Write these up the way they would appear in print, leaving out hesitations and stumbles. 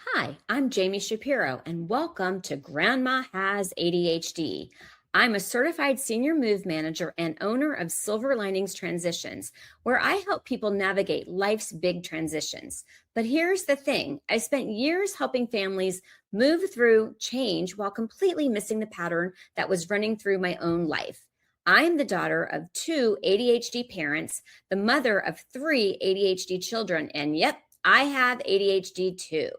Hi, I'm Jami Shapiro, and welcome to Grandma Has ADHD. I'm a certified senior move manager and owner of Silver Linings Transitions, where I help people navigate life's big transitions. But here's the thing, I spent years helping families move through change while completely missing the pattern that was running through my own life. I'm the daughter of two ADHD parents, the mother of three ADHD children, and yep, I have ADHD too.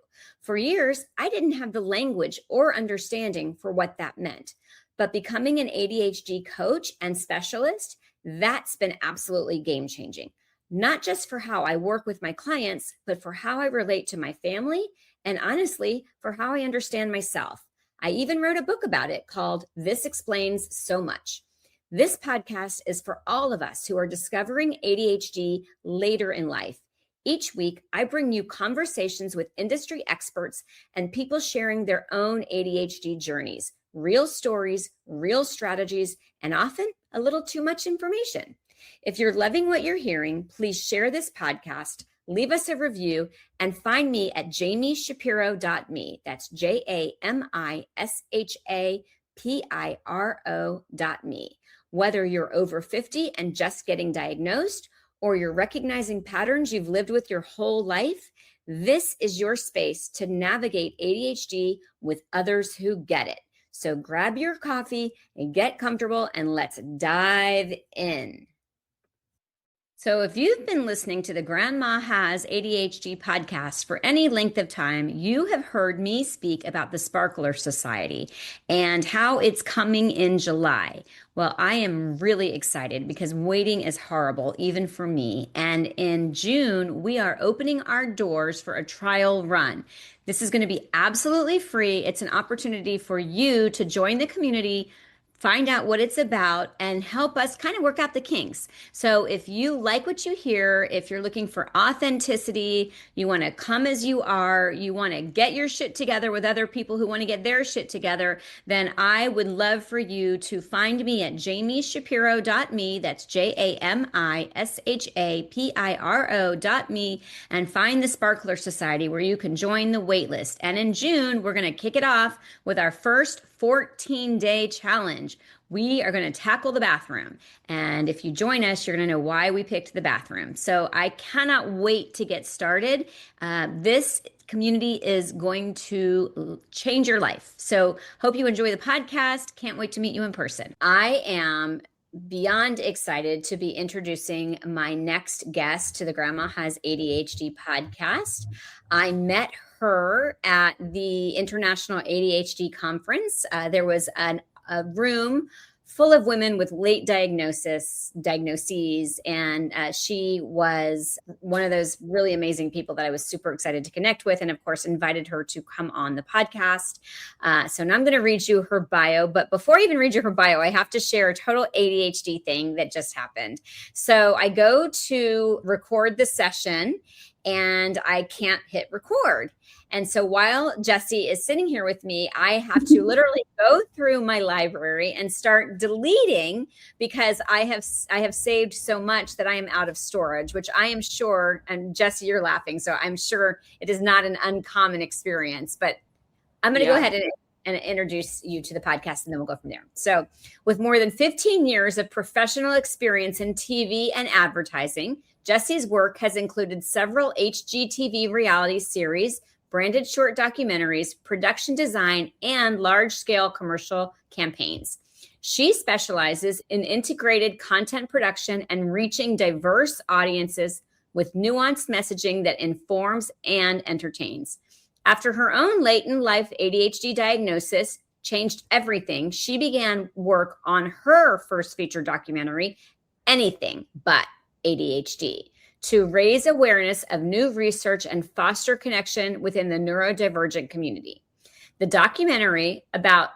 For years, I didn't have the language or understanding for what that meant. But becoming an ADHD coach and specialist, that's been absolutely game changing. Not just for how I work with my clients, but for how I relate to my family and honestly, for how I understand myself. I even wrote a book about it called This Explains So Much. This podcast is for all of us who are discovering ADHD later in life. Each week, I bring you conversations with industry experts and people sharing their own ADHD journeys, real stories, real strategies, and often a little too much information. If you're loving what you're hearing, please share this podcast, leave us a review, and find me at jamishapiro.me. That's JamiShapiro.me. Whether you're over 50 and just getting diagnosed, or you're recognizing patterns you've lived with your whole life, this is your space to navigate ADHD with others who get it. So grab your coffee and get comfortable and let's dive in. So if you've been listening to the Grandma Has ADHD podcast for any length of time, you have heard me speak about the Sparkler Society and how it's coming in July. Well, I am really excited because waiting is horrible, even for me. And in June, we are opening our doors for a trial run. This is going to be absolutely free. It's an opportunity for you to join the community, find out what it's about, and help us kind of work out the kinks. So if you like what you hear, if you're looking for authenticity, you want to come as you are, you want to get your shit together with other people who want to get their shit together, then I would love for you to find me at jamishapiro.me. That's JAMISHAPIRO.me, and find the Sparkler Society where you can join the waitlist. And in June, we're going to kick it off with our first 14-day challenge. We are going to tackle the bathroom. And if you join us, you're going to know why we picked the bathroom. So I cannot wait to get started. This community is going to change your life. So hope you enjoy the podcast. Can't wait to meet you in person. I am beyond excited to be introducing my next guest to the Grandma Has ADHD podcast. I met her at the International ADHD Conference. There was a room full of women with late diagnoses, and she was one of those really amazing people that I was super excited to connect with, and of course invited her to come on the podcast. So now I'm going to read you her bio, but before I even read you her bio, I have to share a total ADHD thing that just happened. So I go to record the session and I can't hit record. And so while Jessi is sitting here with me, I have to literally go through my library and start deleting because I have saved so much that I am out of storage, which I am sure, and Jessi, you're laughing, so I'm sure it is not an uncommon experience, but I'm going to go ahead and introduce you to the podcast, and then we'll go from there. So with more than 15 years of professional experience in TV and advertising, Jessi's work has included several HGTV reality series, branded short documentaries, production design, and large-scale commercial campaigns. She specializes in integrated content production and reaching diverse audiences with nuanced messaging that informs and entertains. After her own late-in-life ADHD diagnosis changed everything, she began work on her first feature documentary, Anything But ADHD, to raise awareness of new research and foster connection within the neurodivergent community. The documentary about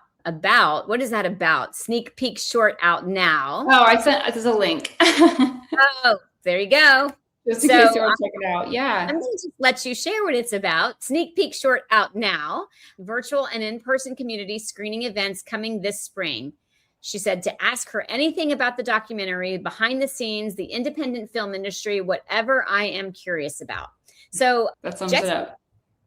what is that about? Sneak peek short out now. Oh, there's a link. Oh, there you go. Just in case you want to check it out. Yeah. I'm going to let you share what it's about. Sneak peek short out now. Virtual and in-person community screening events coming this spring. She said to ask her anything about the documentary, behind the scenes, the independent film industry, whatever I am curious about. So that sums it up.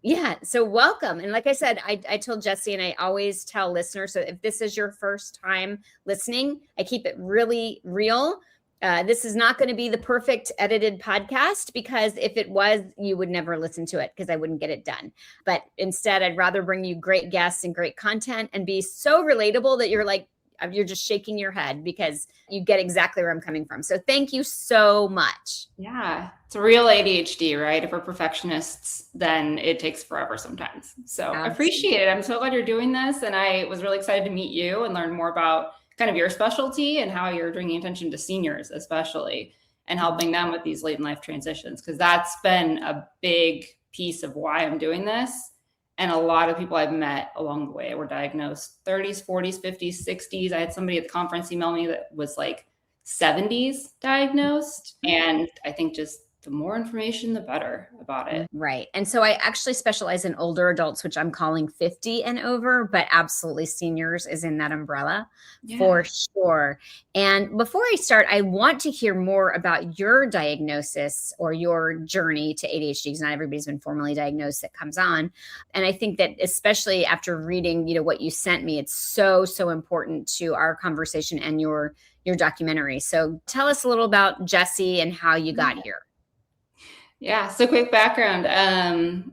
Yeah. So welcome. And like I said, I told Jessi, and I always tell listeners, so if this is your first time listening, I keep it really real. This is not going to be the perfect edited podcast, because if it was, you would never listen to it because I wouldn't get it done. But instead, I'd rather bring you great guests and great content and be so relatable that you're just shaking your head because you get exactly where I'm coming from. So thank you so much. Yeah, it's a real ADHD, right? If we're perfectionists, then it takes forever sometimes. So I appreciate it. I'm so glad you're doing this. And I was really excited to meet you and learn more about kind of your specialty and how you're bringing attention to seniors, especially, and helping them with these late in life transitions, because that's been a big piece of why I'm doing this. And a lot of people I've met along the way were diagnosed 30s, 40s, 50s, 60s. I had somebody at the conference email me that was like 70s diagnosed. And I think just the more information, the better about it. Right. And so I actually specialize in older adults, which I'm calling 50 and over, but absolutely seniors is in that umbrella for sure. And before I start, I want to hear more about your diagnosis or your journey to ADHD, because not everybody's been formally diagnosed that comes on. And I think that especially after reading, what you sent me, it's so, so important to our conversation and your documentary. So tell us a little about Jessi and how you got here. Yeah. So quick background.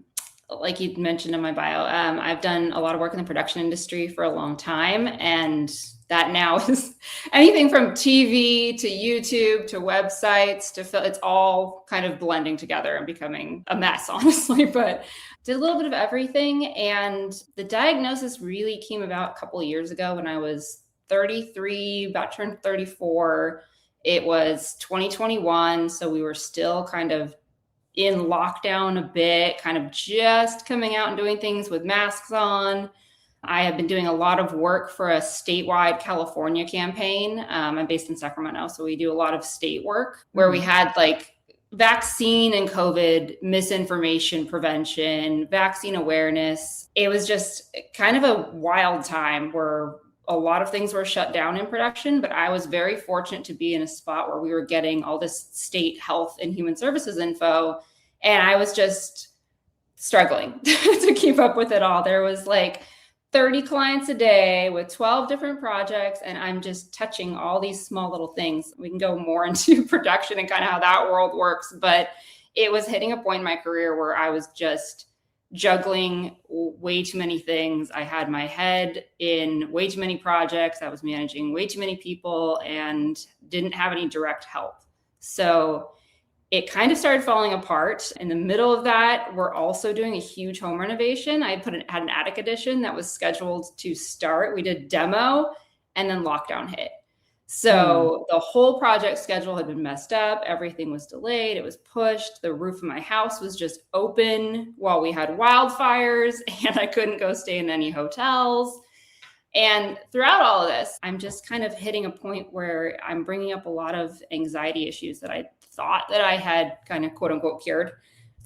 Like you mentioned in my bio, I've done a lot of work in the production industry for a long time. And that now is anything from TV to YouTube to websites to film. It's all kind of blending together and becoming a mess, honestly, but did a little bit of everything. And the diagnosis really came about a couple of years ago when I was 33, about turned 34. It was 2021. So we were still kind of in lockdown a bit, kind of just coming out and doing things with masks on. I have been doing a lot of work for a statewide California campaign. I'm based in Sacramento, so we do a lot of state work where we had like vaccine and COVID misinformation prevention, vaccine awareness. It was just kind of a wild time where a lot of things were shut down in production, but I was very fortunate to be in a spot where we were getting all this state health and human services info. And I was just struggling to keep up with it all. There was like 30 clients a day with 12 different projects. And I'm just touching all these small little things. We can go more into production and kind of how that world works. But it was hitting a point in my career where I was just juggling way too many things. I had my head in way too many projects. I was managing way too many people and didn't have any direct help. So it kind of started falling apart. In the middle of that, we're also doing a huge home renovation. I had an attic addition that was scheduled to start. We did demo and then lockdown hit. So the whole project schedule had been messed up. Everything was delayed. It was pushed. The roof of my house was just open while we had wildfires, and I couldn't go stay in any hotels. And throughout all of this, I'm just kind of hitting a point where I'm bringing up a lot of anxiety issues that I thought that I had kind of quote unquote cured,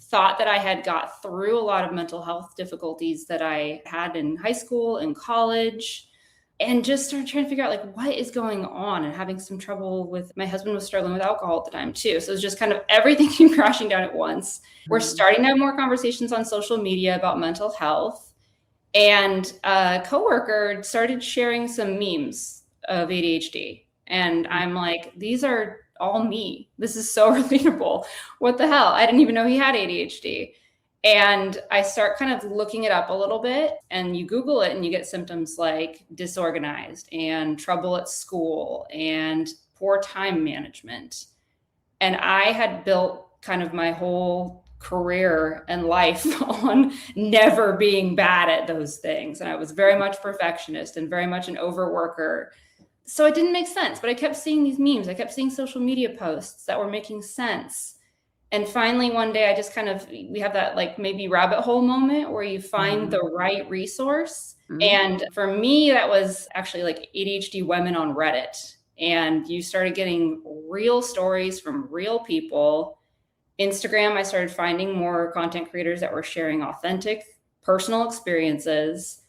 thought that I had got through a lot of mental health difficulties that I had in high school and college. And just started trying to figure out like what is going on, and having some trouble with my husband was struggling with alcohol at the time too. So it was just kind of everything came crashing down at once. We're starting to have more conversations on social media about mental health. And a coworker started sharing some memes of ADHD. And I'm like, these are all me. This is so relatable. What the hell? I didn't even know he had ADHD. And I start kind of looking it up a little bit, and you Google it and you get symptoms like disorganized and trouble at school and poor time management. And I had built kind of my whole career and life on never being bad at those things. And I was very much perfectionist and very much an overworker. So it didn't make sense, but I kept seeing these memes. I kept seeing social media posts that were making sense. And finally, one day I just we have that like maybe rabbit hole moment where you find the right resource. And for me, that was actually like ADHD women on Reddit. And you started getting real stories from real people. Instagram, I started finding more content creators that were sharing authentic personal experiences.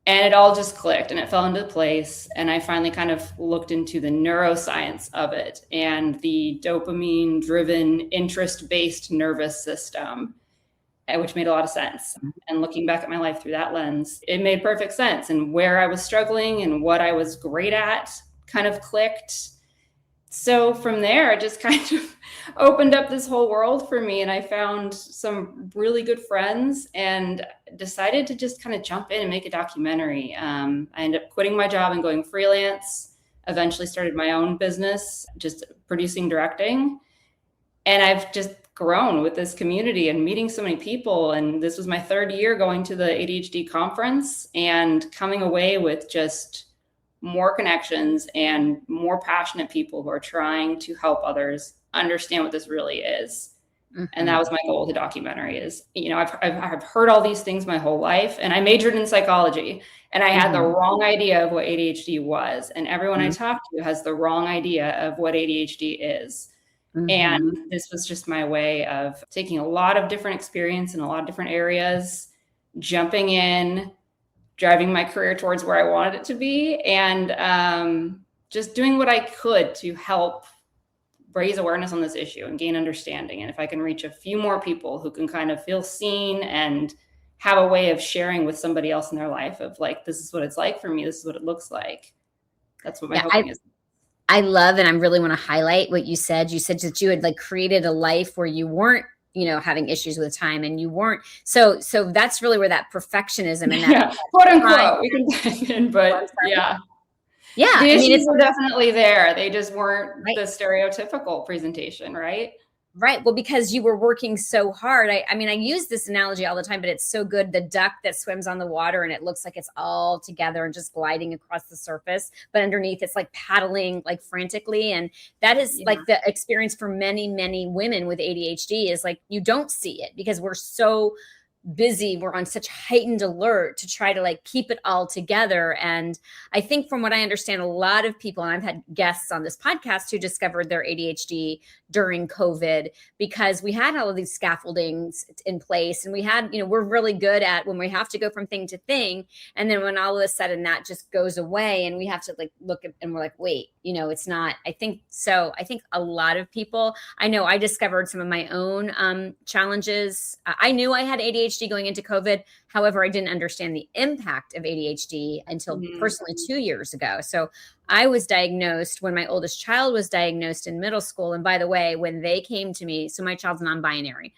And it all just clicked and it fell into place. And I finally kind of looked into the neuroscience of it and the dopamine-driven, interest-based nervous system. which made a lot of sense. And looking back at my life through that lens, it made perfect sense. And where I was struggling and what I was great at kind of clicked. So from there, it just kind of opened up this whole world for me. And I found some really good friends and decided to just kind of jump in and make a documentary. I ended up quitting my job and going freelance, eventually started my own business, just producing, directing. And I've just grown with this community and meeting so many people. And this was my third year going to the ADHD conference and coming away with just more connections and more passionate people who are trying to help others understand what this really is. Mm-hmm. And that was my goal with the documentary is, I've heard all these things my whole life, and I majored in psychology, and I had the wrong idea of what ADHD was. And everyone I talked to has the wrong idea of what ADHD is. And this was just my way of taking a lot of different experience in a lot of different areas, jumping in, driving my career towards where I wanted it to be, and just doing what I could to help raise awareness on this issue and gain understanding. And if I can reach a few more people who can kind of feel seen and have a way of sharing with somebody else in their life of like, this is what it's like for me, this is what it looks like. That's what my hoping is. I love, and I really want to highlight what you said. You said that you had like created a life where you weren't, having issues with time, and you weren't. So that's really where that perfectionism and that quote unquote, we can dive in, but yeah. Yeah. The issues were definitely there. They just weren't the stereotypical presentation, right? Right. Well, because you were working so hard. I use this analogy all the time, but it's so good. The duck that swims on the water and it looks like it's all together and just gliding across the surface, but underneath it's like paddling like frantically. And that is like the experience for many, many women with ADHD is like, you don't see it because we're so busy. We're on such heightened alert to try to like keep it all together. And I think from what I understand, a lot of people, and I've had guests on this podcast who discovered their ADHD during COVID because we had all of these scaffoldings in place, and we had, we're really good at when we have to go from thing to thing. And then when all of a sudden that just goes away and we have to like look at, and we're like, wait, it's not, I think a lot of people, I know I discovered some of my own challenges. I knew I had ADHD going into COVID. However, I didn't understand the impact of ADHD until personally 2 years ago. So I was diagnosed when my oldest child was diagnosed in middle school. And by the way, when they came to me, so my child's non-binary,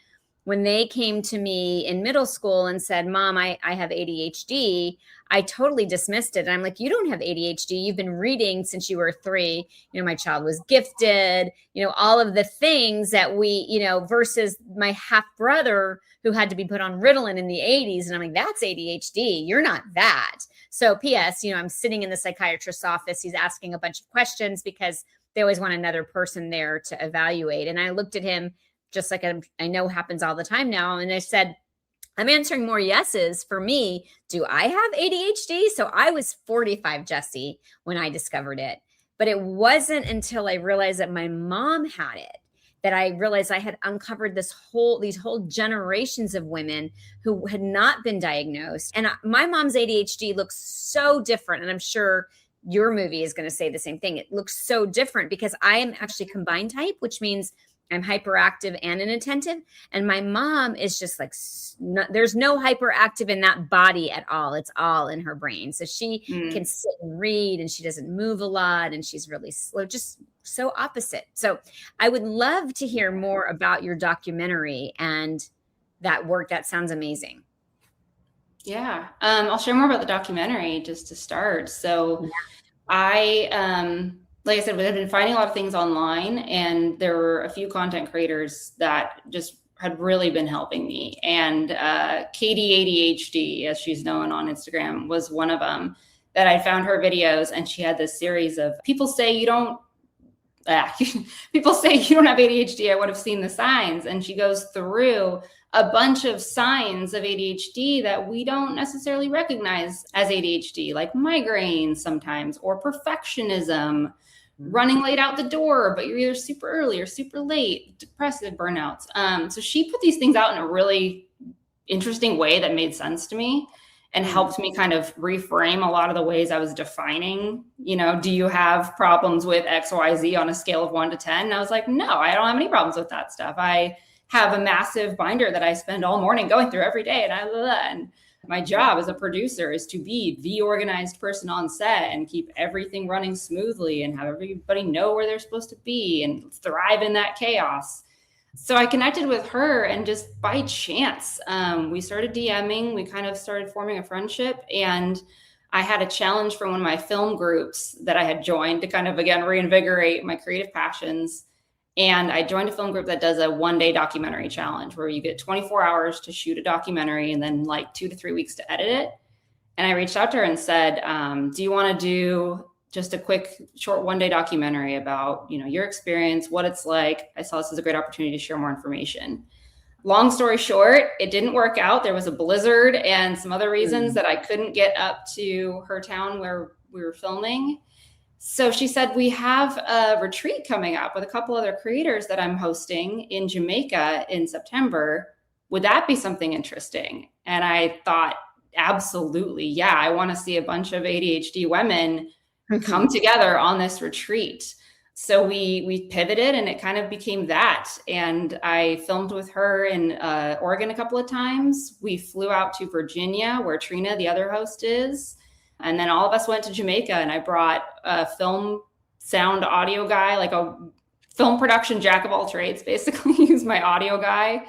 when they came to me in middle school and said, Mom, I have ADHD, I totally dismissed it. And I'm like, you don't have ADHD. You've been reading since you were 3. My child was gifted, all of the things that we, versus my half brother who had to be put on Ritalin in the 80s. And I'm like, that's ADHD. You're not that. So PS, I'm sitting in the psychiatrist's office. He's asking a bunch of questions because they always want another person there to evaluate. And I looked at him just like I know happens all the time now. And I said, I'm answering more yeses. For me, do I have ADHD? So I was 45, Jessi, when I discovered it. But it wasn't until I realized that my mom had it that I realized I had uncovered these whole generations of women who had not been diagnosed. And my mom's ADHD looks so different. And I'm sure your movie is going to say the same thing. It looks so different because I am actually combined type, which means I'm hyperactive and inattentive. And my mom is just like, there's no hyperactive in that body at all. It's all in her brain. So she can sit and read, and she doesn't move a lot, and she's really slow, just so opposite. So I would love to hear more about your documentary and that work. That sounds amazing. Yeah. I'll share more about the documentary just to start. So like I said, we had been finding a lot of things online, and there were a few content creators that just had really been helping me. And Katie ADHD, as she's known on Instagram, was one of them that I found her videos, and she had this series of people say you don't have ADHD. I would have seen the signs. And she goes through a bunch of signs of ADHD that we don't necessarily recognize as ADHD, like migraines sometimes, or perfectionism, running late out the door, but you're either super early or super late, depressive burnouts. So she put these things out in a really interesting way that made sense to me and helped me kind of reframe a lot of the ways I was defining, do you have problems with X, Y, Z on a scale of 1 to 10? And I was like, no, I don't have any problems with that stuff. I have a massive binder that I spend all morning going through every day. And my job as a producer is to be the organized person on set and keep everything running smoothly and have everybody know where they're supposed to be and thrive in that chaos. So I connected with her, and just by chance, we started DMing. We kind of started forming a friendship, and I had a challenge from one of my film groups that I had joined to kind of, again, reinvigorate my creative passions. And I joined a film group that does a 1-day documentary challenge where you get 24 hours to shoot a documentary and then like 2 to 3 weeks to edit it. And I reached out to her and said, do you want to do just a quick, short 1-day documentary about, your experience, what it's like? I saw this as a great opportunity to share more information. Long story short, it didn't work out. There was a blizzard and some other reasons that I couldn't get up to her town where we were filming. So she said, we have a retreat coming up with a couple other creators that I'm hosting in Jamaica in September. Would that be something interesting? And I thought, absolutely. Yeah, I want to see a bunch of ADHD women come together on this retreat. So we pivoted, and it kind of became that. And I filmed with her in Oregon a couple of times. We flew out to Virginia, where Trina, the other host, is. And then all of us went to Jamaica, and I brought a film sound audio guy, like a film production jack of all trades, basically. He's my audio guy.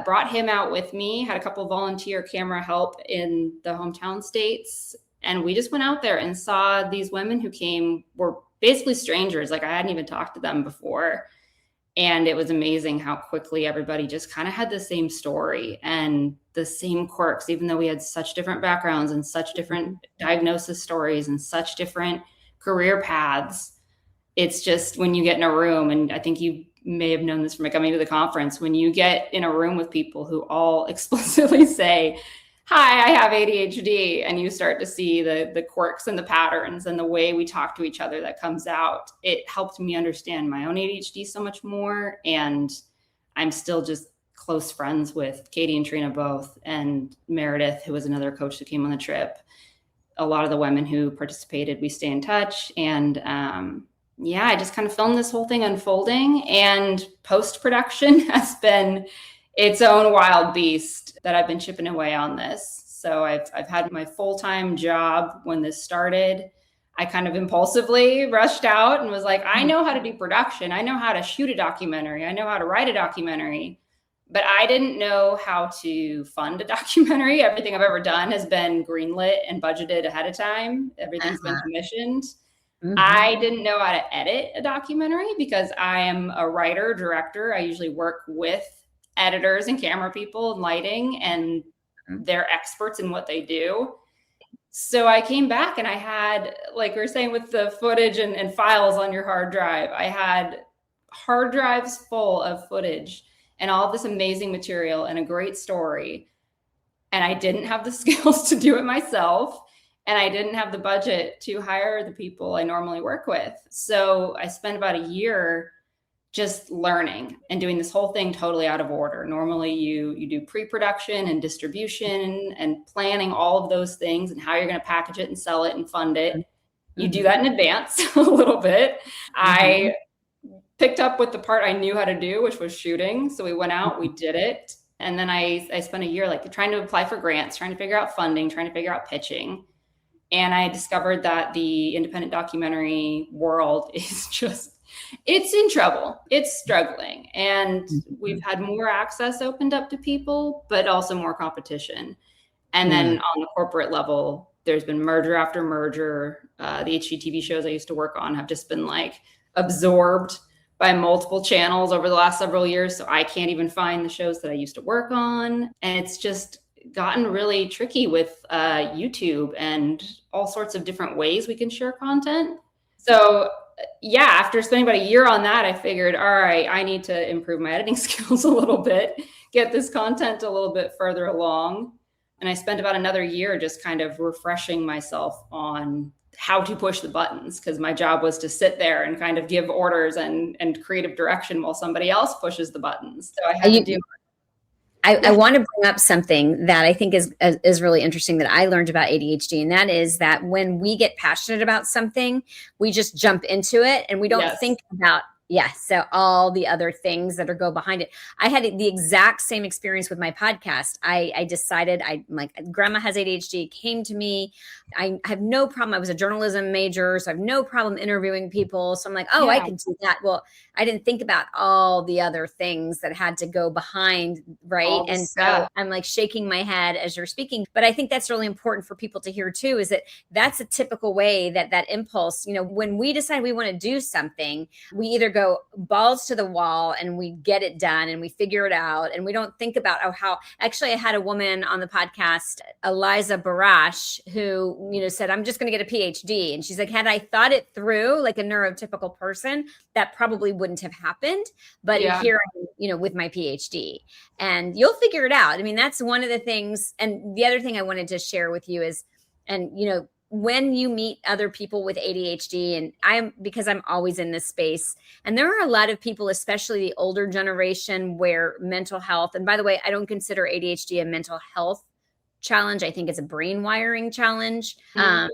Brought him out with me, had a couple of volunteer camera help in the hometown states. And we just went out there and saw these women who were basically strangers. Like, I hadn't even talked to them before. And it was amazing how quickly everybody just kind of had the same story and the same quirks, even though we had such different backgrounds and such different diagnosis stories and such different career paths. It's just when you get in a room, and I think you may have known this from coming to the conference, when you get in a room with people who all explicitly say, hi, I have ADHD, and you start to see the quirks and the patterns and the way we talk to each other that comes out, it helped me understand my own ADHD so much more. And I'm still just close friends with Katie and Trina both, and Meredith, who was another coach that came on the trip. A lot of the women who participated, we stay in touch. And I just kind of filmed this whole thing unfolding, and post-production has been its own wild beast that I've been chipping away on this. So I've had my full-time job when this started. I kind of impulsively rushed out and was like, I know how to do production. I know how to shoot a documentary. I know how to write a documentary, but I didn't know how to fund a documentary. Everything I've ever done has been greenlit and budgeted ahead of time. Everything's been commissioned. I didn't know how to edit a documentary because I am a writer, director. I usually work with editors and camera people and lighting, and they're experts in what they do. So I came back, and I had, like we were saying with the footage and files on your hard drive, I had hard drives full of footage and all of this amazing material and a great story. And I didn't have the skills to do it myself. And I didn't have the budget to hire the people I normally work with. So I spent about a year just learning and doing this whole thing totally out of order. Normally you do pre-production and distribution and planning all of those things and how you're going to package it and sell it and fund it. You do that in advance a little bit. I picked up with the part I knew how to do, which was shooting. So we went out, we did it. And then I spent a year like trying to apply for grants, trying to figure out funding, trying to figure out pitching. And I discovered that the independent documentary world is it's in trouble. It's struggling. And we've had more access opened up to people, but also more competition. And then on the corporate level, there's been merger after merger. The HGTV shows I used to work on have just been like absorbed by multiple channels over the last several years. So I can't even find the shows that I used to work on. And it's just gotten really tricky with YouTube and all sorts of different ways we can share content. So after spending about a year on that, I figured, all right, I need to improve my editing skills a little bit, get this content a little bit further along. And I spent about another year just kind of refreshing myself on how to push the buttons, because my job was to sit there and kind of give orders and creative direction while somebody else pushes the buttons. So I had to do I want to bring up something that I think is really interesting that I learned about ADHD. And that is that when we get passionate about something, we just jump into it and we don't think about Yeah. So all the other things that are go behind it. I had the exact same experience with my podcast. I decided I'm like, Grandma Has ADHD came to me. I have no problem. I was a journalism major, so I have no problem interviewing people. So I'm like, oh, I Yeah, can do that. Well, I didn't think about all the other things that had to go behind, right? all the And so stuff. I'm like shaking my head as you're speaking. But I think that's really important for people to hear too, is that that's a typical way that that impulse, when we decide we want to do something, we either go balls to the wall and we get it done and we figure it out, and we don't think about, oh, how actually I had a woman on the podcast, Eliza Barash, who said, I'm just going to get a PhD, and she's like, had I thought it through like a neurotypical person, that probably wouldn't have happened. But Yeah. here I am, with my PhD, and you'll figure it out. I mean, that's one of the things. And the other thing I wanted to share with you is, and when you meet other people with ADHD, and because I'm always in this space, and there are a lot of people, especially the older generation, where mental health, and by the way, I don't consider ADHD a mental health challenge. I think it's a brain wiring challenge. Mhm.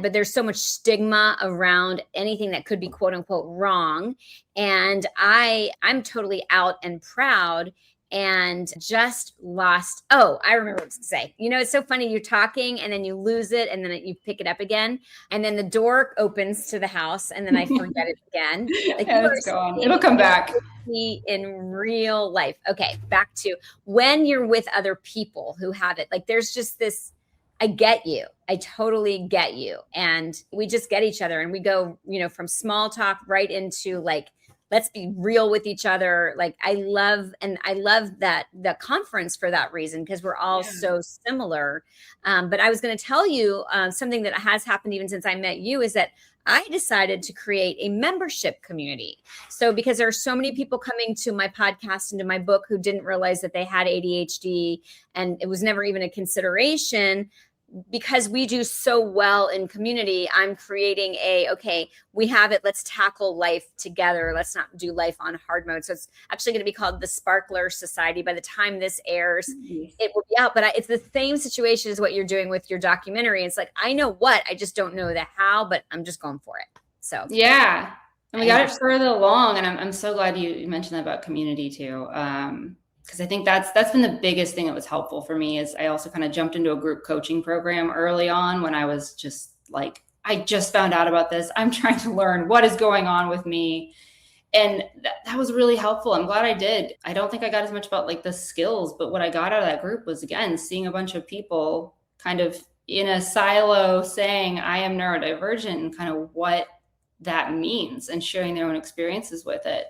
But there's so much stigma around anything that could be quote unquote wrong. And I'm totally out and proud, and just lost. Oh, I remember what to say. It's so funny. You're talking and then you lose it, and then you pick it up again. And then the door opens to the house, and then I forget it again. Like, you And are it's gone. It'll seeing come back. me in real life. Okay, back to when you're with other people who have it. Like, there's just this, I get you. I totally get you. And we just get each other, and we go, from small talk right into like, let's be real with each other. Like, I love that the conference for that reason, because we're all Yeah. so similar. But I was going to tell you something that has happened even since I met you, is that I decided to create a membership community. So because there are so many people coming to my podcast and to my book who didn't realize that they had ADHD, and it was never even a consideration, because we do so well in community, I'm creating okay, we have it. Let's tackle life together. Let's not do life on hard mode. So it's actually going to be called the Sparkler Society. By the time this airs, it will be out. But it's the same situation as what you're doing with your documentary. It's like, I know what, I just don't know the how, but I'm just going for it. So Yeah. And we got it interesting. further along. And I'm so glad you mentioned that about community too. Because I think that's been the biggest thing that was helpful for me. Is I also kind of jumped into a group coaching program early on when I was just like, I just found out about this. I'm trying to learn what is going on with me. And that was really helpful. I'm glad I did. I don't think I got as much about like the skills, but what I got out of that group was, again, seeing a bunch of people kind of in a silo saying, I am neurodivergent, and kind of what that means, and sharing their own experiences with it.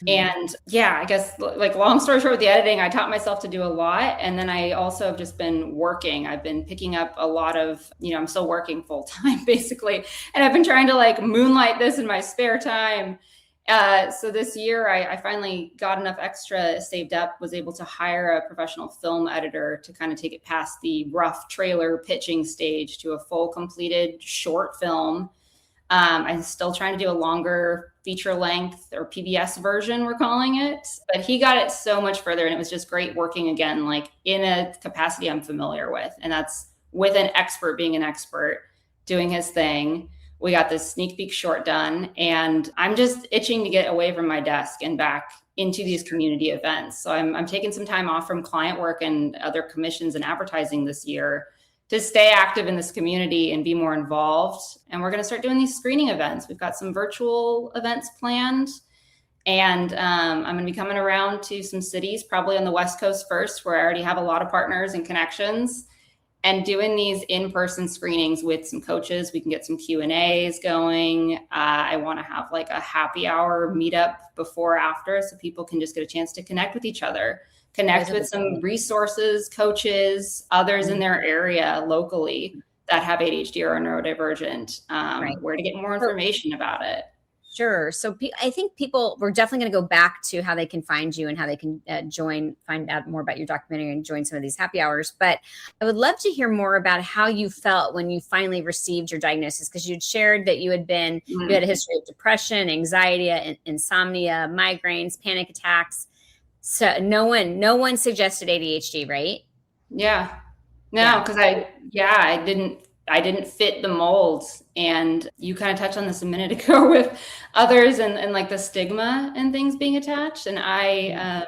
And yeah, I guess, like, long story short, with the editing, I taught myself to do a lot. And then I also have just been working. I've been picking up a lot of, I'm still working full time basically. And I've been trying to like moonlight this in my spare time. So this year I finally got enough extra saved up, was able to hire a professional film editor to kind of take it past the rough trailer pitching stage to a full completed short film. I'm still trying to do a longer feature length, or PBS version, we're calling it. But he got it so much further, and it was just great working again, like in a capacity I'm familiar with. And that's with an expert being an expert, doing his thing. We got this sneak peek short done, and I'm just itching to get away from my desk and back into these community events. So I'm taking some time off from client work and other commissions and advertising this year to stay active in this community and be more involved. And we're going to start doing these screening events. We've got some virtual events planned. And I'm going to be coming around to some cities, probably on the West Coast first, where I already have a lot of partners and connections, and doing these in-person screenings with some coaches. We can get some Q&As going. I want to have like a happy hour meetup before or after, so people can just get a chance to connect with each other, connect with some resources, coaches, others in their area locally that have ADHD or are neurodivergent, where to get more information about it. Sure. So I think we're definitely going to go back to how they can find you and how they can find out more about your documentary and join some of these happy hours. But I would love to hear more about how you felt when you finally received your diagnosis, because you'd shared that you had a history of depression, anxiety, insomnia, migraines, panic attacks. So no one suggested ADHD, right? Yeah. No, because I didn't I didn't fit the mold. And you kind of touched on this a minute ago with others and like the stigma and things being attached. And I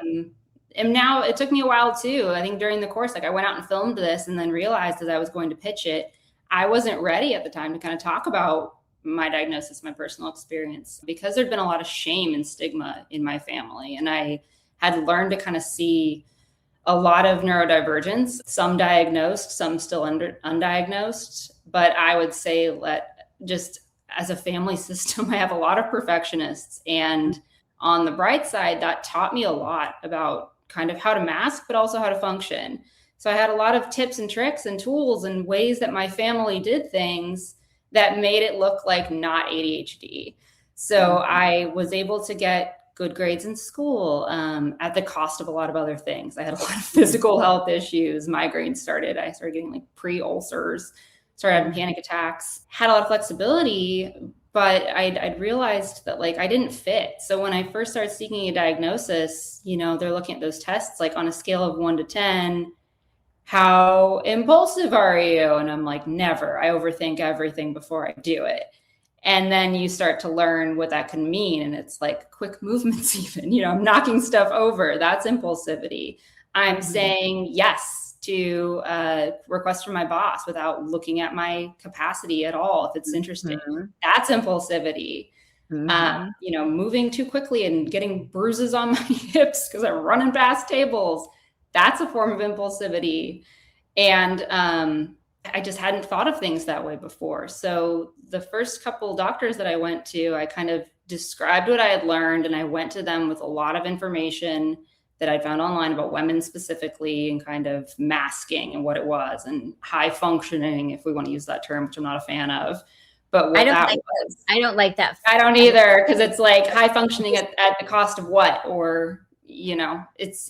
am now, it took me a while too. I think during the course, like I went out and filmed this and then realized as I was going to pitch it, I wasn't ready at the time to kind of talk about my diagnosis, my personal experience, because there'd been a lot of shame and stigma in my family. And I had learned to kind of see a lot of neurodivergence, some diagnosed, some still undiagnosed. But I would say just as a family system, I have a lot of perfectionists. And on the bright side, that taught me a lot about kind of how to mask, but also how to function. So I had a lot of tips and tricks and tools and ways that my family did things that made it look like not ADHD. So I was able to get good grades in school at the cost of a lot of other things. I had a lot of physical health issues. Migraines started. I started getting like pre-ulcers, started having panic attacks, had a lot of flexibility, but I'd realized that like I didn't fit. So when I first started seeking a diagnosis, you know, they're looking at those tests like on a scale of 1 to 10, how impulsive are you? And I'm like, never. I overthink everything before I do it. And then you start to learn what that can mean. And it's like quick movements, even, you know, I'm knocking stuff over. That's impulsivity. I'm saying yes to requests from my boss without looking at my capacity at all. If it's interesting, that's impulsivity. You know, moving too quickly and getting bruises on my hips because I'm running past tables. That's a form of impulsivity. And I just hadn't thought of things that way before. So the first couple doctors that I went to, I kind of described what I had learned, and I went to them with a lot of information that I found online about women specifically, and kind of masking and what it was, and high functioning, if we want to use that term, which I'm not a fan of. But what that was, I don't like that. I don't either, because it's like high functioning at the cost of what? Or, you know, it's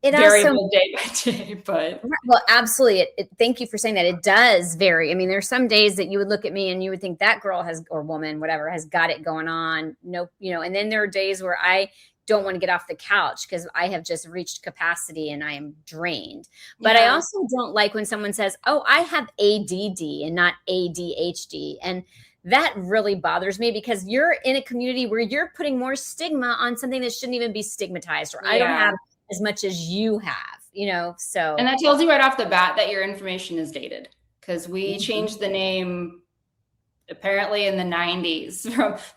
variable day by day, but well, absolutely. Thank you for saying that. It does vary. I mean, there's some days that you would look at me and you would think that girl has, or woman, whatever, has got it going on. Nope. You know, and then there are days where I don't want to get off the couch because I have just reached capacity and I am drained. But I also don't like when someone says, oh, I have ADD and not ADHD. And that really bothers me, because you're in a community where you're putting more stigma on something that shouldn't even be stigmatized, or I don't have as much as you have, you know, so. And that tells you right off the bat that your information is dated, because we changed the name apparently in the 90s.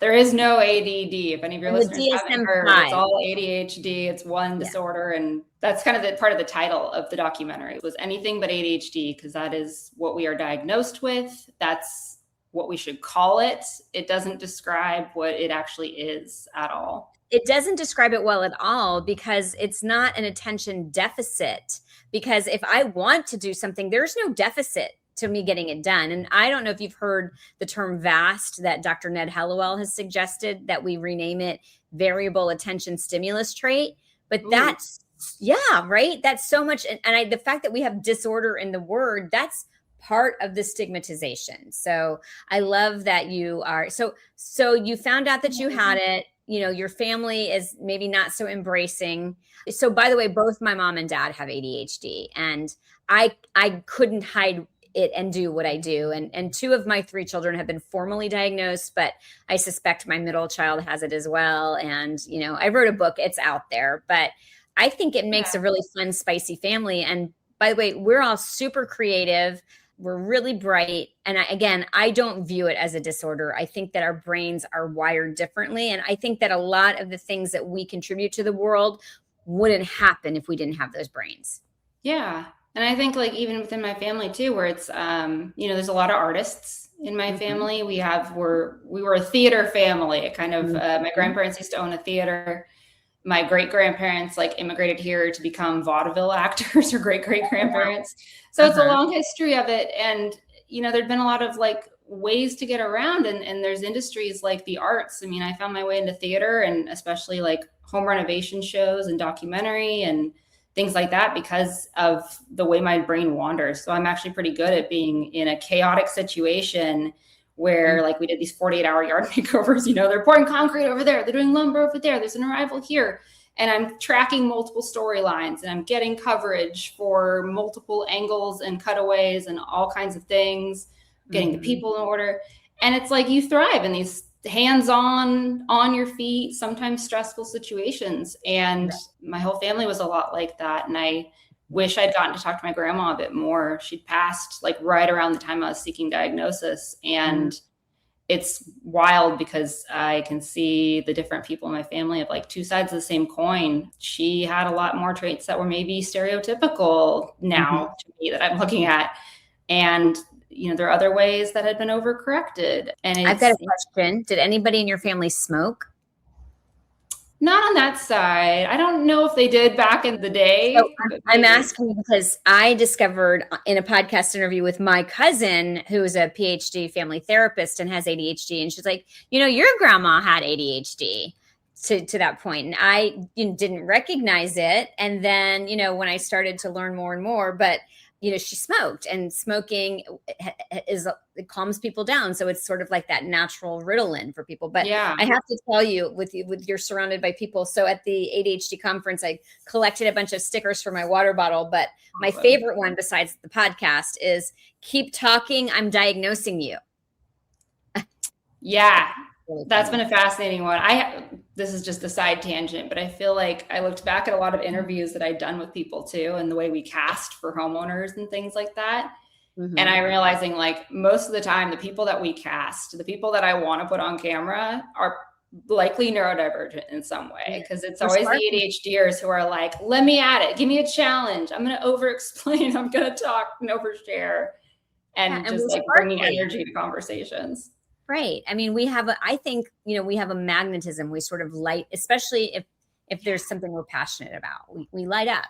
There is no ADD. If any of your listeners haven't heard, it's all ADHD. It's one disorder. And that's kind of the part of the title of the documentary, was Anything But ADHD, because that is what we are diagnosed with. That's what we should call it. It doesn't describe what it actually is at all. It doesn't describe it well at all, because it's not an attention deficit. Because if I want to do something, there's no deficit to me getting it done. And I don't know if you've heard the term VAST that Dr. Ned Hallowell has suggested, that we rename it variable attention stimulus trait. But that's, right. That's so much. And the fact that we have disorder in the word, that's part of the stigmatization. So I love that you are, so you found out that you had it. You know, your family is maybe not so embracing. So by the way, both my mom and dad have ADHD, and I couldn't hide it and do what I do. And 2 of my 3 children have been formally diagnosed, but I suspect my middle child has it as well. And, you know, I wrote a book, it's out there, but I think it makes a really fun, spicy family. And by the way, we're all super creative. We're really bright. And I don't view it as a disorder. I think that our brains are wired differently. And I think that a lot of the things that we contribute to the world wouldn't happen if we didn't have those brains. Yeah. And I think like even within my family too, where it's, you know, there's a lot of artists in my family. We were a theater family. It kind of, my grandparents used to own a theater. My great-grandparents like immigrated here to become vaudeville actors, or great-great-grandparents. So it's a long history of it. And, you know, there'd been a lot of like ways to get around, and there's industries like the arts. I mean, I found my way into theater, and especially like home renovation shows and documentary and things like that, because of the way my brain wanders. So I'm actually pretty good at being in a chaotic situation where like we did these 48-hour yard makeovers, you know, they're pouring concrete over there, they're doing lumber over there, there's an arrival here. and I'm tracking multiple storylines, and I'm getting coverage for multiple angles and cutaways and all kinds of things, getting the people in order. And it's like you thrive in these hands-on, on your feet, sometimes stressful situations. And my whole family was a lot like that. And I wish I'd gotten to talk to my grandma a bit more. She'd passed like right around the time I was seeking diagnosis. And it's wild because I can see the different people in my family of like two sides of the same coin. She had a lot more traits that were maybe stereotypical now to me that I'm looking at. And there are other ways that had been overcorrected. And I've got a question. Did anybody in your family smoke? Not on that side. I don't know if they did back in the day. So I'm asking because I discovered in a podcast interview with my cousin, who is a PhD family therapist and has ADHD. And she's like, your grandma had ADHD to that point. And I didn't recognize it. And then, when I started to learn more and more, but she smoked, and smoking it calms people down. So it's sort of like that natural Ritalin for people. But yeah, I have to tell you, with you're surrounded by people. So at the ADHD conference, I collected a bunch of stickers for my water bottle. But my favorite one, besides the podcast, is "Keep talking, I'm diagnosing you." Yeah, that's been a fascinating one. This is just a side tangent, but I feel like I looked back at a lot of interviews that I'd done with people too, and the way we cast for homeowners and things like that. And I'm realizing like most of the time, the people that we cast, the people that I want to put on camera are likely neurodivergent in some way, because it's always the ADHDers who are like, let me at it. Give me a challenge. I'm going to over explain. I'm going to talk and overshare, and just like bringing energy to conversations. Right. I mean, I think, we have a magnetism. We sort of light, especially if there's something we're passionate about, we light up.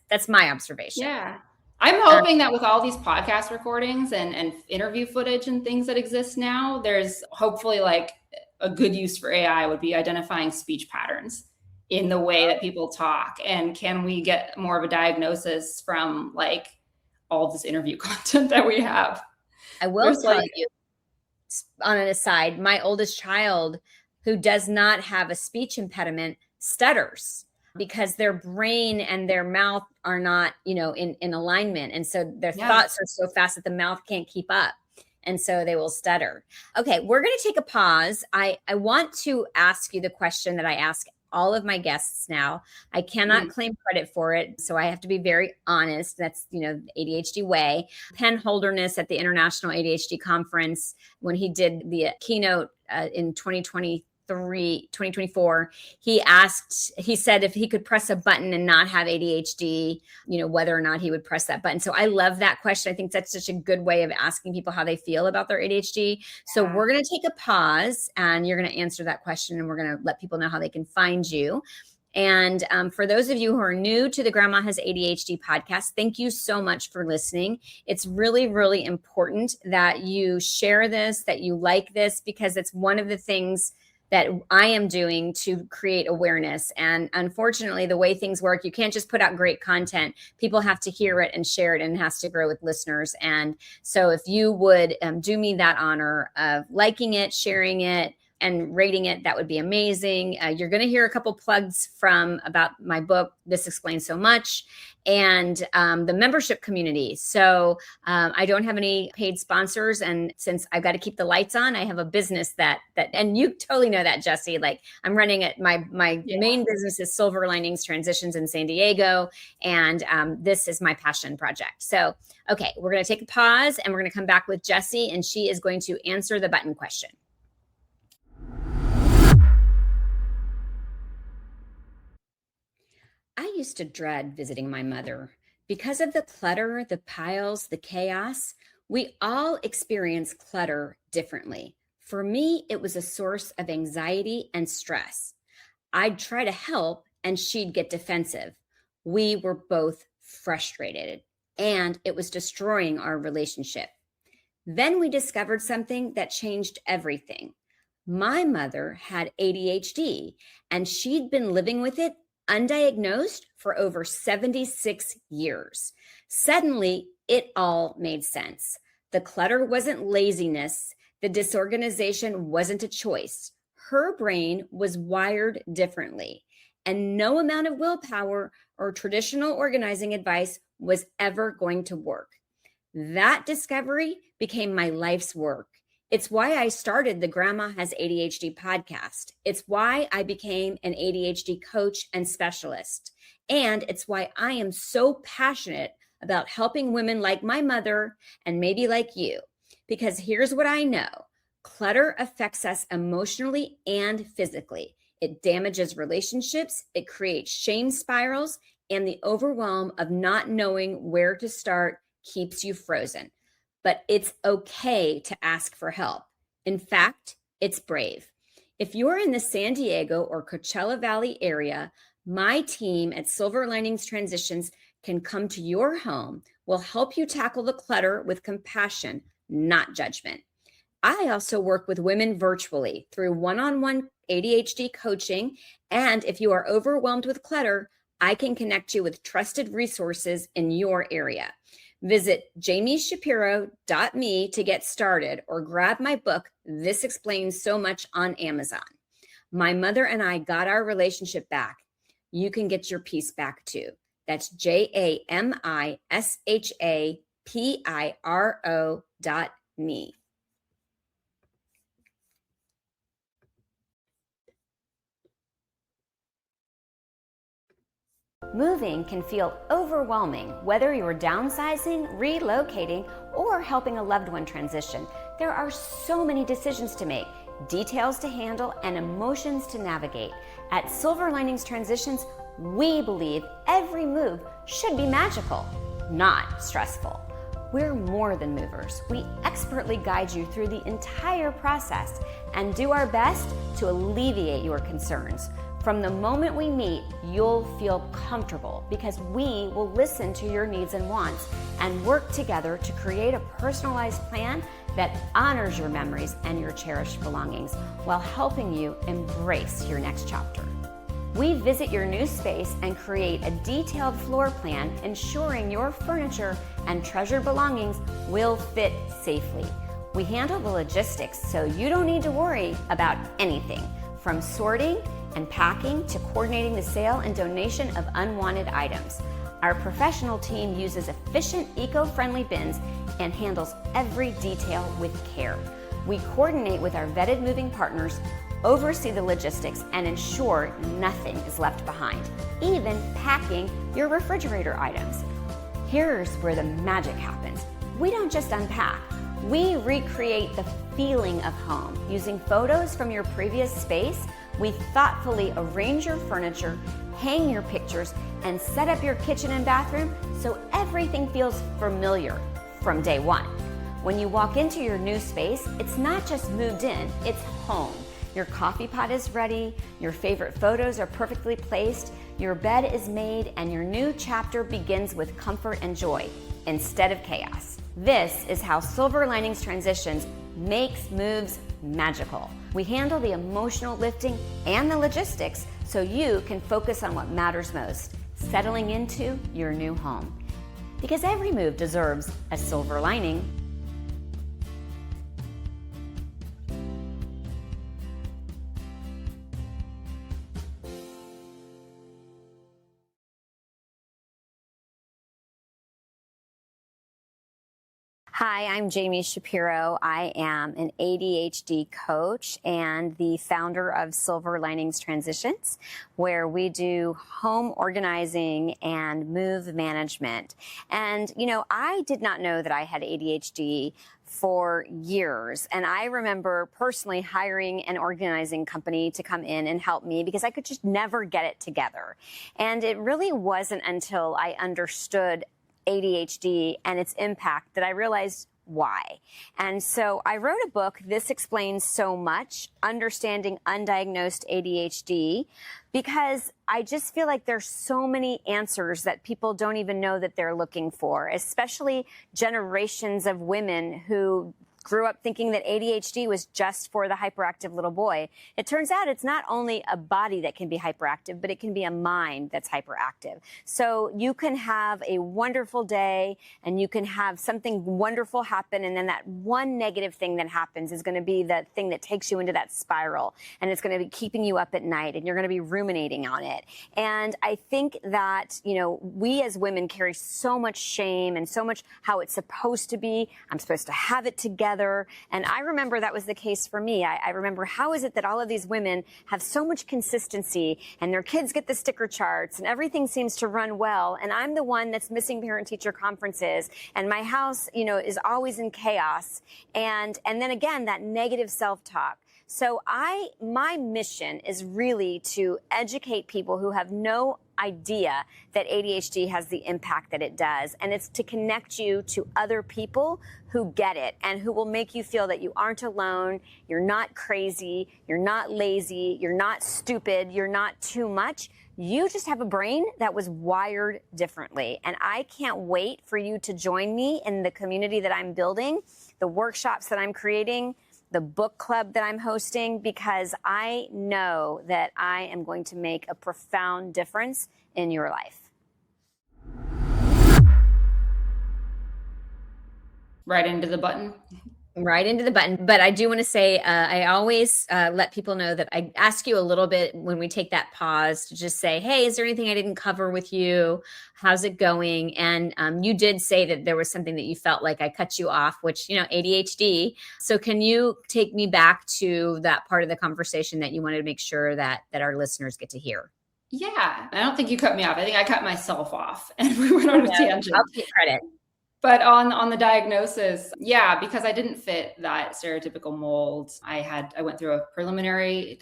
That's my observation. Yeah. I'm hoping that with all these podcast recordings and interview footage and things that exist now, there's hopefully like a good use for AI would be identifying speech patterns in the way that people talk. And can we get more of a diagnosis from like all this interview content that we have? I will tell you, on an aside, my oldest child, who does not have a speech impediment, stutters because their brain and their mouth are not, in alignment. And so their thoughts are so fast that the mouth can't keep up. And so they will stutter. Okay, we're going to take a pause. I want to ask you the question that I ask all of my guests now. I cannot claim credit for it, so I have to be very honest. That's, the ADHD way. Penn Holderness at the International ADHD Conference, when he did the keynote in 2024, he said if he could press a button and not have ADHD, whether or not he would press that button. So I love that question. I think that's such a good way of asking people how they feel about their ADHD. So we're going to take a pause, and you're going to answer that question, and we're going to let people know how they can find you. And for those of you who are new to the Grandma Has ADHD podcast, thank you so much for listening. It's really, really important that you share this, that you like this, because it's one of the things that I am doing to create awareness. And unfortunately, the way things work, you can't just put out great content. People have to hear it and share it, and it has to grow with listeners. And so if you would do me that honor of liking it, sharing it, and rating it, that would be amazing. You're going to hear a couple plugs about my book, This Explains So Much, and the membership community. So I don't have any paid sponsors. And since I've got to keep the lights on, I have a business that and you totally know that, Jessi, like I'm running it. My main business is Silver Linings Transitions in San Diego. And this is my passion project. So, okay, we're going to take a pause, and we're going to come back with Jessi, and she is going to answer the button question. I used to dread visiting my mother. Because of the clutter, the piles, the chaos, we all experience clutter differently. For me, it was a source of anxiety and stress. I'd try to help, and she'd get defensive. We were both frustrated, and it was destroying our relationship. Then we discovered something that changed everything. My mother had ADHD, and she'd been living with it undiagnosed for over 76 years. Suddenly, it all made sense. The clutter wasn't laziness. The disorganization wasn't a choice. Her brain was wired differently. and no amount of willpower or traditional organizing advice was ever going to work. That discovery became my life's work. It's why I started the Grandma Has ADHD podcast. It's why I became an ADHD coach and specialist. And it's why I am so passionate about helping women like my mother and maybe like you. Because here's what I know: clutter affects us emotionally and physically. It damages relationships, it creates shame spirals, and the overwhelm of not knowing where to start keeps you frozen. But it's okay to ask for help. In fact, it's brave. If you're in the San Diego or Coachella Valley area, my team at Silver Linings Transitions can come to your home. We'll help you tackle the clutter with compassion, not judgment. I also work with women virtually through one-on-one ADHD coaching. And if you are overwhelmed with clutter, I can connect you with trusted resources in your area. Visit jamishapiro.me to get started, or grab my book, This Explains So Much, on Amazon. My mother and I got our relationship back. You can get your peace back too. That's JAMISHAPIRO.me. Moving can feel overwhelming, whether you're downsizing, relocating, or helping a loved one transition. There are so many decisions to make, details to handle, and emotions to navigate. At Silver Linings Transitions, we believe every move should be magical, not stressful. We're more than movers. We expertly guide you through the entire process and do our best to alleviate your concerns. From the moment we meet, you'll feel comfortable because we will listen to your needs and wants and work together to create a personalized plan that honors your memories and your cherished belongings while helping you embrace your next chapter. We visit your new space and create a detailed floor plan, ensuring your furniture and treasured belongings will fit safely. We handle the logistics so you don't need to worry about anything, from sorting and packing to coordinating the sale and donation of unwanted items. Our professional team uses efficient, eco-friendly bins and handles every detail with care. We coordinate with our vetted moving partners, oversee the logistics, and ensure nothing is left behind, even packing your refrigerator items. Here's where the magic happens. We don't just unpack. We recreate the feeling of home. Using photos from your previous space, we thoughtfully arrange your furniture, hang your pictures, and set up your kitchen and bathroom so everything feels familiar from day one. When you walk into your new space, it's not just moved in, it's home. Your coffee pot is ready, your favorite photos are perfectly placed, your bed is made, and your new chapter begins with comfort and joy instead of chaos. This is how Silver Linings Transitions makes moves magical. We handle the emotional lifting and the logistics so you can focus on what matters most, settling into your new home. Because every move deserves a silver lining. Hi, I'm Jami Shapiro. I am an ADHD coach and the founder of Silver Linings Transitions, where we do home organizing and move management. And, I did not know that I had ADHD for years. And I remember personally hiring an organizing company to come in and help me because I could just never get it together. And it really wasn't until I understood ADHD and its impact that I realized why. And so I wrote a book, This Explains So Much, Understanding Undiagnosed ADHD, because I just feel like there's so many answers that people don't even know that they're looking for, especially generations of women who grew up thinking that ADHD was just for the hyperactive little boy. It turns out it's not only a body that can be hyperactive, but it can be a mind that's hyperactive. So you can have a wonderful day and you can have something wonderful happen, and then that one negative thing that happens is going to be the thing that takes you into that spiral, and it's going to be keeping you up at night, and you're going to be ruminating on it. And I think that, we as women carry so much shame and so much how it's supposed to be. I'm supposed to have it together. And I remember that was the case for me. I remember, how is it that all of these women have so much consistency and their kids get the sticker charts and everything seems to run well, and I'm the one that's missing parent-teacher conferences, and my house, is always in chaos. And then again, that negative self-talk. So my mission is really to educate people who have no idea that ADHD has the impact that it does. And it's to connect you to other people who get it and who will make you feel that you aren't alone, you're not crazy, you're not lazy, you're not stupid, you're not too much. You just have a brain that was wired differently. And I can't wait for you to join me in the community that I'm building, the workshops that I'm creating, the book club that I'm hosting, because I know that I am going to make a profound difference in your life. Right into the button. Right into the button. But I do want to say, I always let people know that I ask you a little bit when we take that pause to just say, hey, is there anything I didn't cover with you? How's it going? And you did say that there was something that you felt like I cut you off, which, ADHD. So can you take me back to that part of the conversation that you wanted to make sure that our listeners get to hear? Yeah, I don't think you cut me off. I think I cut myself off and we went on a tangent. I'll take credit. But on the diagnosis, because I didn't fit that stereotypical mold, I went through a preliminary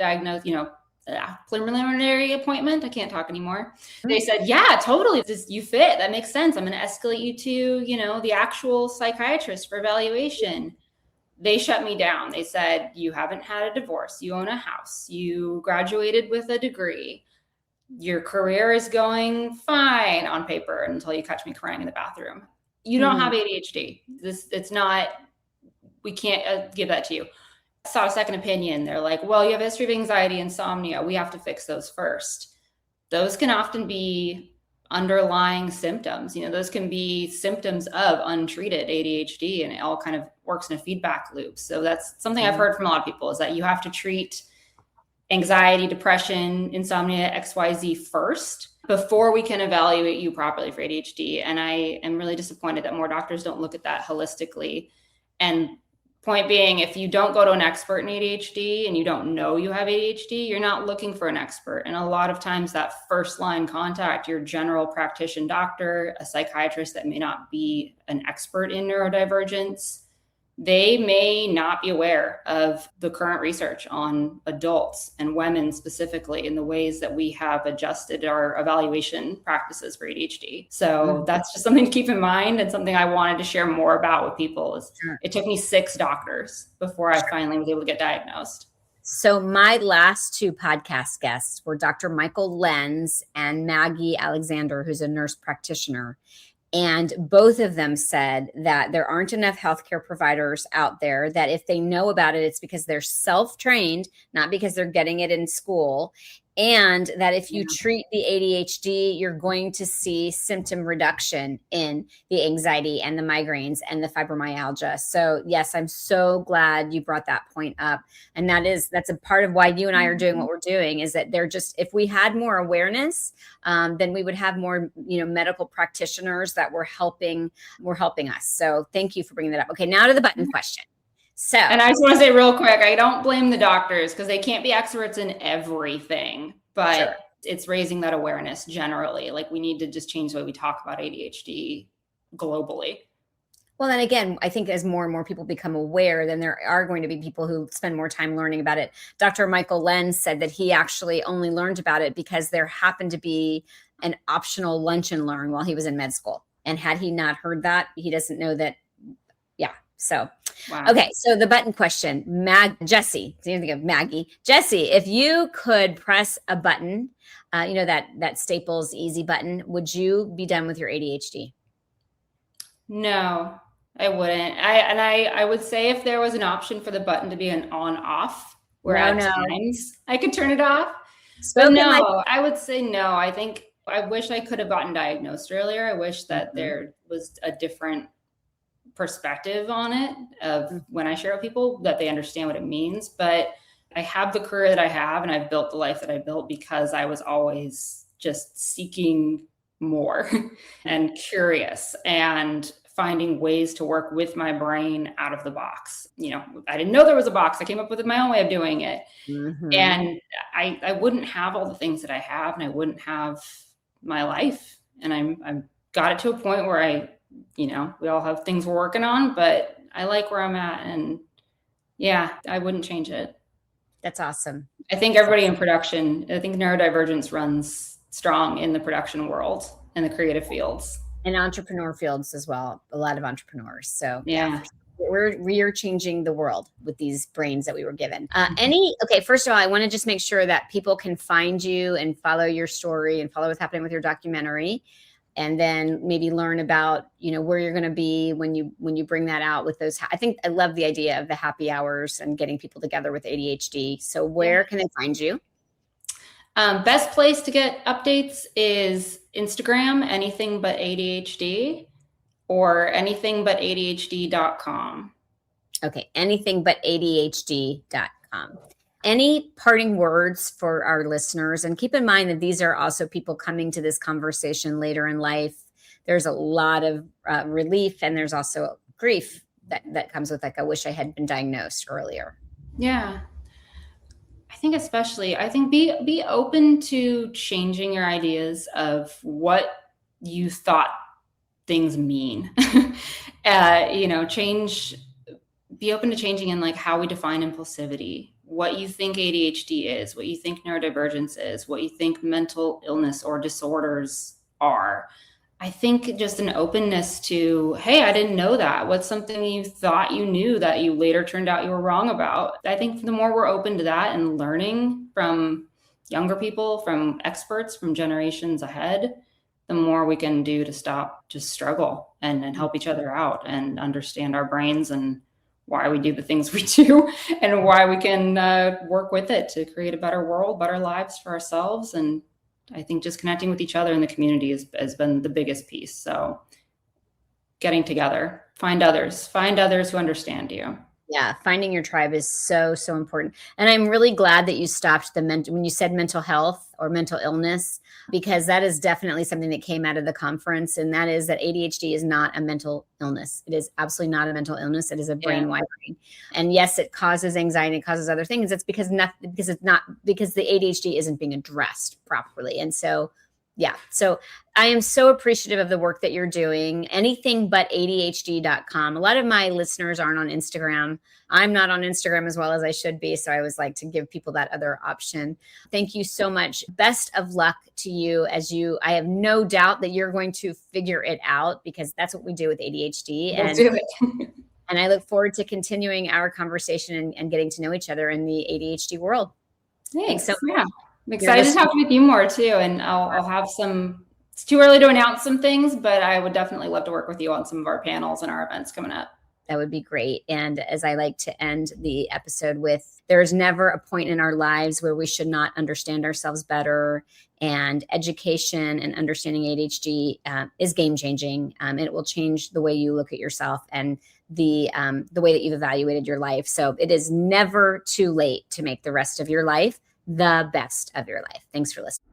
preliminary appointment. I can't talk anymore. They said, yeah, totally. You fit. That makes sense. I'm going to escalate you to, the actual psychiatrist for evaluation. They shut me down. They said, you haven't had a divorce. You own a house. You graduated with a degree. Your career is going fine on paper until you catch me crying in the bathroom. You don't have ADHD. We can't give that to you. I saw a second opinion. They're like, well, you have a history of anxiety, insomnia. We have to fix those first. Those can often be underlying symptoms. Those can be symptoms of untreated ADHD, and it all kind of works in a feedback loop. So that's something I've heard from a lot of people, is that you have to treat anxiety, depression, insomnia, XYZ first before we can evaluate you properly for ADHD. And I am really disappointed that more doctors don't look at that holistically. And point being, if you don't go to an expert in ADHD and you don't know you have ADHD, you're not looking for an expert. And a lot of times that first line contact, your general practitioner doctor, a psychiatrist that may not be an expert in neurodivergence, they may not be aware of the current research on adults and women specifically in the ways that we have adjusted our evaluation practices for ADHD. So that's just something to keep in mind, and something I wanted to share more about with people. It took me 6 doctors before I finally was able to get diagnosed. So my last 2 podcast guests were Dr. Michael Lenz and Maggie Alexander, who's a nurse practitioner. And both of them said that there aren't enough healthcare providers out there, that if they know about it, it's because they're self-trained, not because they're getting it in school. And that if you treat the ADHD, you're going to see symptom reduction in the anxiety and the migraines and the fibromyalgia. So yes, I'm so glad you brought that point up. And that's a part of why you and I are doing what we're doing, is that if we had more awareness, then we would have more, medical practitioners that were helping us. So thank you for bringing that up. Okay, now to the button question. So, and I just want to say real quick, I don't blame the doctors, because they can't be experts in everything, but sure, it's raising that awareness generally. Like, we need to just change the way we talk about ADHD globally. Well, then again, I think as more and more people become aware, then there are going to be people who spend more time learning about it. Dr. Michael Lenz said that he actually only learned about it because there happened to be an optional lunch and learn while he was in med school. And had he not heard that, he doesn't know that. Yeah. So, wow. Okay. So the button question, Jessi, so you think of Maggie, Jessi, if you could press a button, that Staples easy button, would you be done with your ADHD? No. I wouldn't. I would say if there was an option for the button to be an on off, where No, at no. times I could turn it off. But Spoken like. no, I would say no. I think I wish I could have gotten diagnosed earlier. I wish that Mhm. there was a different perspective on it of Mhm. when I share with people that they understand what it means. But I have the career that I have and I've built the life that I built because I was always just seeking more and curious and finding ways to work with my brain out of the box. I didn't know there was a box. I came up with my own way of doing it. Mhm. And I wouldn't have all the things that I have and I wouldn't have my life. And I'm got it to a point where we all have things we're working on, but I like where I'm at. And yeah, I wouldn't change it. That's awesome. I think everybody in production, I think neurodivergence runs strong in the production world and the creative fields. And entrepreneur fields as well. A lot of entrepreneurs. So yeah, Yeah. we are changing the world with these brains that we were given. Okay, first of all, I want to just make sure that people can find you and follow your story and follow what's happening with your documentary, and then maybe learn about where you're going to be when you bring that out with those. I think I love the idea of the happy hours and getting people together with ADHD. So where can they find you? Best place to get updates is Instagram, Anything But ADHD, or anythingbutadhd.com. Okay, anythingbutadhd.com. Any parting words for our listeners? And keep in mind that these are also people coming to this conversation later in life. There's a lot of relief, and there's also grief that comes with, like, I wish I had been diagnosed earlier. Yeah. I think be open to changing your ideas of what you thought things mean. Be open to changing in like how we define impulsivity, what you think ADHD is, what you think neurodivergence is, what you think mental illness or disorders are. I think just an openness to, hey, I didn't know that. What's something you thought you knew that you later turned out you were wrong about? I think the more we're open to that and learning from younger people, from experts, from generations ahead, the more we can do to stop just struggle and help each other out and understand our brains and why we do the things we do and why we can work with it to create a better world, better lives for ourselves. And I think just connecting with each other in the community has been the biggest piece. So getting together, find others who understand you. Yeah, finding your tribe is so, so important. And I'm really glad that you stopped when you said mental health or mental illness, because that is definitely something that came out of the conference. And that is that ADHD is not a mental illness. It is absolutely not a mental illness. It is a brain wiring. And yes, it causes anxiety, it causes other things. It's because the ADHD isn't being addressed properly. And so yeah. So I am so appreciative of the work that you're doing. Anythingbutadhd.com. A lot of my listeners aren't on Instagram. I'm not on Instagram as well as I should be. So I always like to give people that other option. Thank you so much. Best of luck to you I have no doubt that you're going to figure it out, because that's what we do with ADHD. We'll do it. And I look forward to continuing our conversation and getting to know each other in the ADHD world. Thanks so much. Yeah. I'm excited to talk with you more too. And I'll have it's too early to announce some things, but I would definitely love to work with you on some of our panels and our events coming up. That would be great. And as I like to end the episode with, there's never a point in our lives where we should not understand ourselves better. And education and understanding ADHD is game changing. And it will change the way you look at yourself and the way that you've evaluated your life. So it is never too late to make the rest of your life the best of your life. Thanks for listening.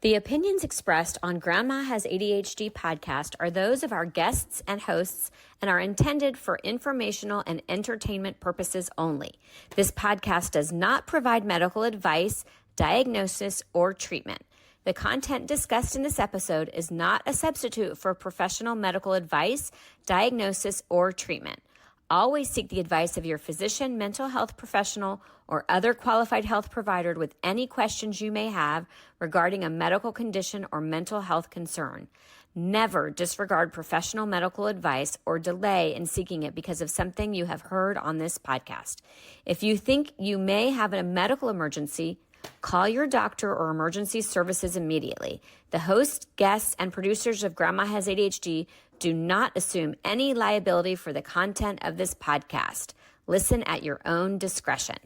The opinions expressed on Grandma Has ADHD podcast are those of our guests and hosts and are intended for informational and entertainment purposes only. This podcast does not provide medical advice, diagnosis, or treatment. The content discussed in this episode is not a substitute for professional medical advice, diagnosis, or treatment. Always seek the advice of your physician, mental health professional, or other qualified health provider with any questions you may have regarding a medical condition or mental health concern. Never disregard professional medical advice or delay in seeking it because of something you have heard on this podcast. If you think you may have a medical emergency, Call your doctor or emergency services immediately. The host, guests, and producers of Grandma Has ADHD do not assume any liability for the content of this podcast. Listen at your own discretion.